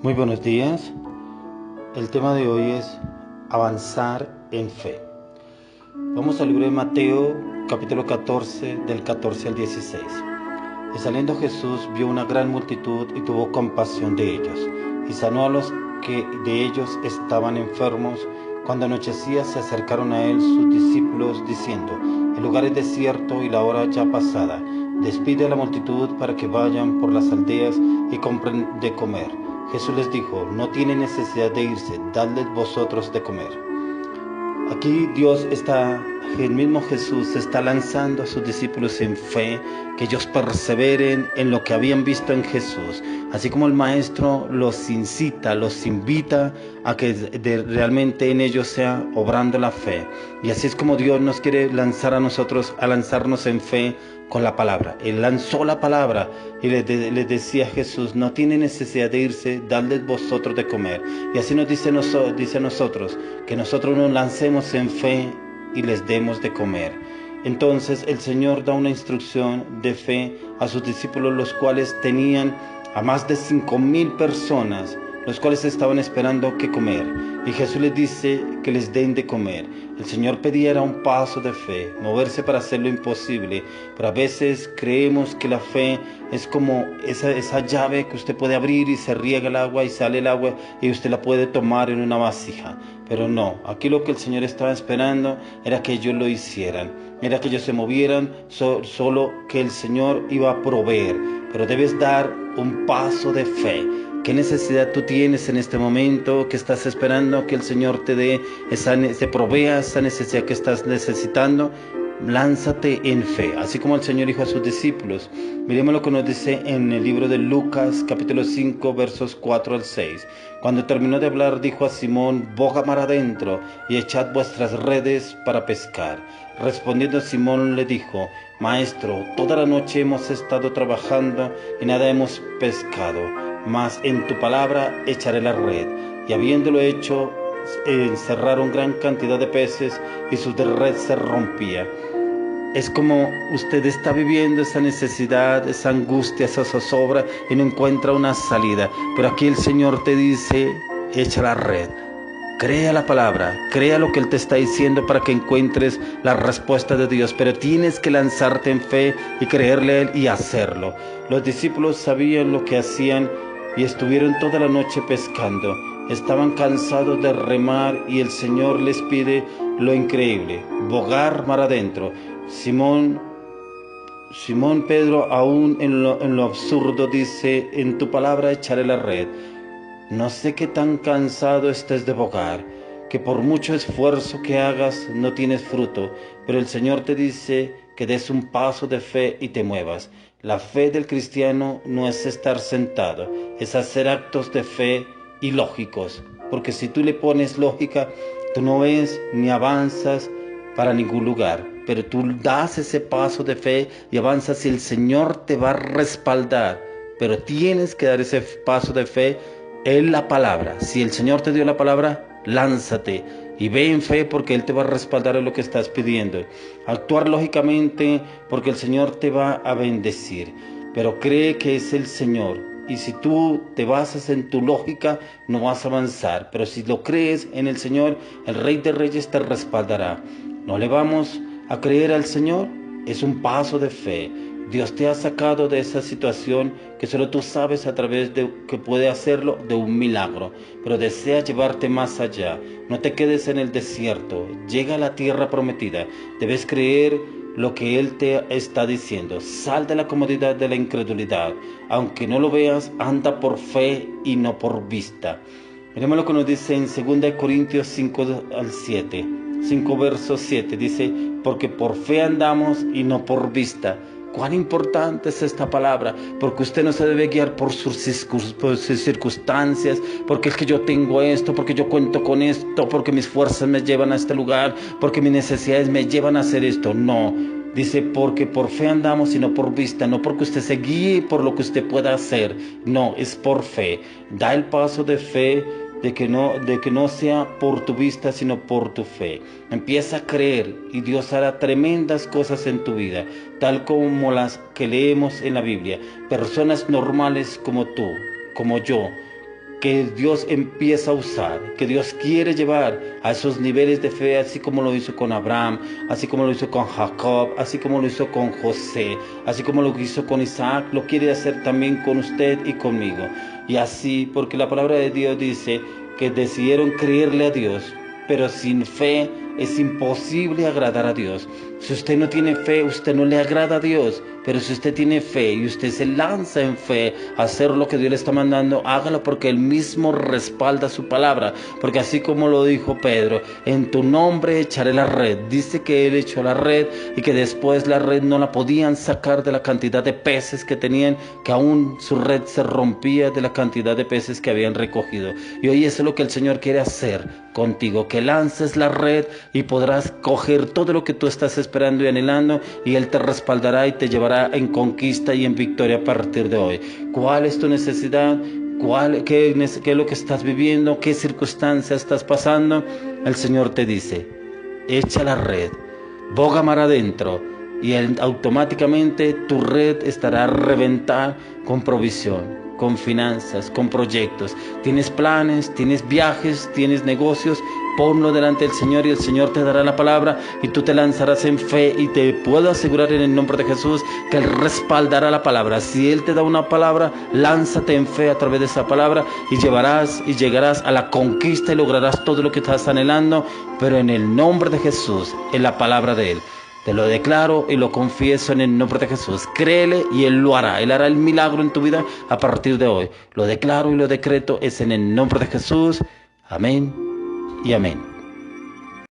Muy buenos días. El tema de hoy es avanzar en fe. Vamos al libro de Mateo, capítulo 14, del 14 al 16. Y saliendo Jesús vio una gran multitud y tuvo compasión de ellos, y sanó a los que de ellos estaban enfermos. Cuando anochecía se acercaron a él sus discípulos diciendo: el lugar es desierto y la hora ya pasada. Despide a la multitud para que vayan por las aldeas y compren de comer. Jesús les dijo: no tienen necesidad de irse, dadles vosotros de comer. Aquí el mismo Jesús está lanzando a sus discípulos en fe, que ellos perseveren en lo que habían visto en Jesús, así como el Maestro los incita, los invita a que realmente en ellos sea obrando la fe. Y así es como Dios nos quiere lanzar a nosotros, a lanzarnos en fe con la palabra. Él lanzó la palabra y les decía a Jesús: no tiene necesidad de irse, dadles vosotros de comer. Y así nos dice a nosotros, que nosotros nos lancemos en fe y les demos de comer. Entonces el Señor da una instrucción de fe a sus discípulos, los cuales tenían a más de 5,000 personas, los cuales estaban esperando que comer. Y Jesús les dice que les den de comer. El Señor pedía era un paso de fe, moverse para hacer lo imposible. Pero a veces creemos que la fe es como esa llave que usted puede abrir y se riega el agua y sale el agua y usted la puede tomar en una vasija. Pero no, aquí lo que el Señor estaba esperando era que ellos lo hicieran, era que ellos se movieran, solo que el Señor iba a proveer. Pero debes dar un paso de fe. ¿Qué necesidad tú tienes en este momento? ¿Qué estás esperando que el Señor te dé, te provea esa necesidad que estás necesitando? Lánzate en fe, así como el Señor dijo a sus discípulos. Miremos lo que nos dice en el libro de Lucas, capítulo 5, versos 4 al 6. Cuando terminó de hablar, dijo a Simón: boga mar adentro y echad vuestras redes para pescar. Respondiendo Simón le dijo: Maestro, toda la noche hemos estado trabajando y nada hemos pescado, mas en tu palabra echaré la red. Y habiéndolo hecho, encerraron gran cantidad de peces y su red se rompía. Es como usted está viviendo esa necesidad, esa angustia, esa zozobra y no encuentra una salida. Pero aquí el Señor te dice: echa la red. Crea la palabra, crea lo que Él te está diciendo para que encuentres la respuesta de Dios. Pero tienes que lanzarte en fe y creerle a Él y hacerlo. Los discípulos sabían lo que hacían y estuvieron toda la noche pescando. Estaban cansados de remar y el Señor les pide lo increíble: bogar mar adentro. Simón Pedro, aún en lo absurdo, dice: en tu palabra echaré la red. No sé qué tan cansado estés de bogar, que por mucho esfuerzo que hagas no tienes fruto, pero el Señor te dice que des un paso de fe y te muevas. La fe del cristiano no es estar sentado, es hacer actos de fe y lógicos, porque si tú le pones lógica, tú no ves ni avanzas para ningún lugar, pero tú das ese paso de fe y avanzas y el Señor te va a respaldar. Pero tienes que dar ese paso de fe en la palabra. Si el Señor te dio la palabra, lánzate y ve en fe, porque Él te va a respaldar en lo que estás pidiendo. Actuar lógicamente, porque el Señor te va a bendecir, pero cree que es el Señor. Y si tú te basas en tu lógica, no vas a avanzar. Pero si lo crees en el Señor, el Rey de Reyes te respaldará. ¿No le vamos a creer al Señor? Es un paso de fe. Dios te ha sacado de esa situación que solo tú sabes a través de que puede hacerlo, de un milagro. Pero desea llevarte más allá. No te quedes en el desierto. Llega a la tierra prometida. Debes creer lo que Él te está diciendo. Sal de la comodidad de la incredulidad. Aunque no lo veas, anda por fe y no por vista. Miremos lo que nos dice en 2 Corintios 5 al 7. 5 versos 7. Dice: porque por fe andamos y no por vista. Cuán importante es esta palabra, porque usted no se debe guiar por sus circunstancias, porque es que yo tengo esto, porque yo cuento con esto, porque mis fuerzas me llevan a este lugar, porque mis necesidades me llevan a hacer esto. No, dice: porque por fe andamos y no por vista. No porque usted se guíe por lo que usted pueda hacer, no, es por fe. Da el paso de fe, de que no sea por tu vista, sino por tu fe. Empieza a creer y Dios hará tremendas cosas en tu vida, tal como las que leemos en la Biblia. Personas normales como tú, como yo, que Dios empieza a usar, que Dios quiere llevar a esos niveles de fe, así como lo hizo con Abraham, así como lo hizo con Jacob, así como lo hizo con José, así como lo hizo con Isaac, lo quiere hacer también con usted y conmigo. Y así, porque la palabra de Dios dice que decidieron creerle a Dios, pero sin fe es imposible agradar a Dios. Si usted no tiene fe, usted no le agrada a Dios. Pero si usted tiene fe y usted se lanza en fe a hacer lo que Dios le está mandando, hágalo porque Él mismo respalda su palabra. Porque así como lo dijo Pedro, en tu nombre echaré la red. Dice que Él echó la red y que después la red no la podían sacar de la cantidad de peces que tenían, que aún su red se rompía de la cantidad de peces que habían recogido. Y hoy eso es lo que el Señor quiere hacer contigo, que lances la red y podrás coger todo lo que tú estás esperando y anhelando, y Él te respaldará y te llevará en conquista y en victoria a partir de hoy. ¿Cuál es tu necesidad? ¿Qué es lo que estás viviendo? ¿Qué circunstancias estás pasando? El Señor te dice, echa la red, boga mar adentro, y automáticamente tu red estará a reventar con provisión, con finanzas, con proyectos. Tienes planes, tienes viajes, tienes negocios, ponlo delante del Señor y el Señor te dará la palabra y tú te lanzarás en fe, y te puedo asegurar en el nombre de Jesús que Él respaldará la palabra. Si Él te da una palabra, lánzate en fe a través de esa palabra y llegarás a la conquista y lograrás todo lo que estás anhelando, pero en el nombre de Jesús, en la palabra de Él. Te lo declaro y lo confieso en el nombre de Jesús. Créele y Él lo hará. Él hará el milagro en tu vida a partir de hoy. Lo declaro y lo decreto es en el nombre de Jesús. Amén y amén.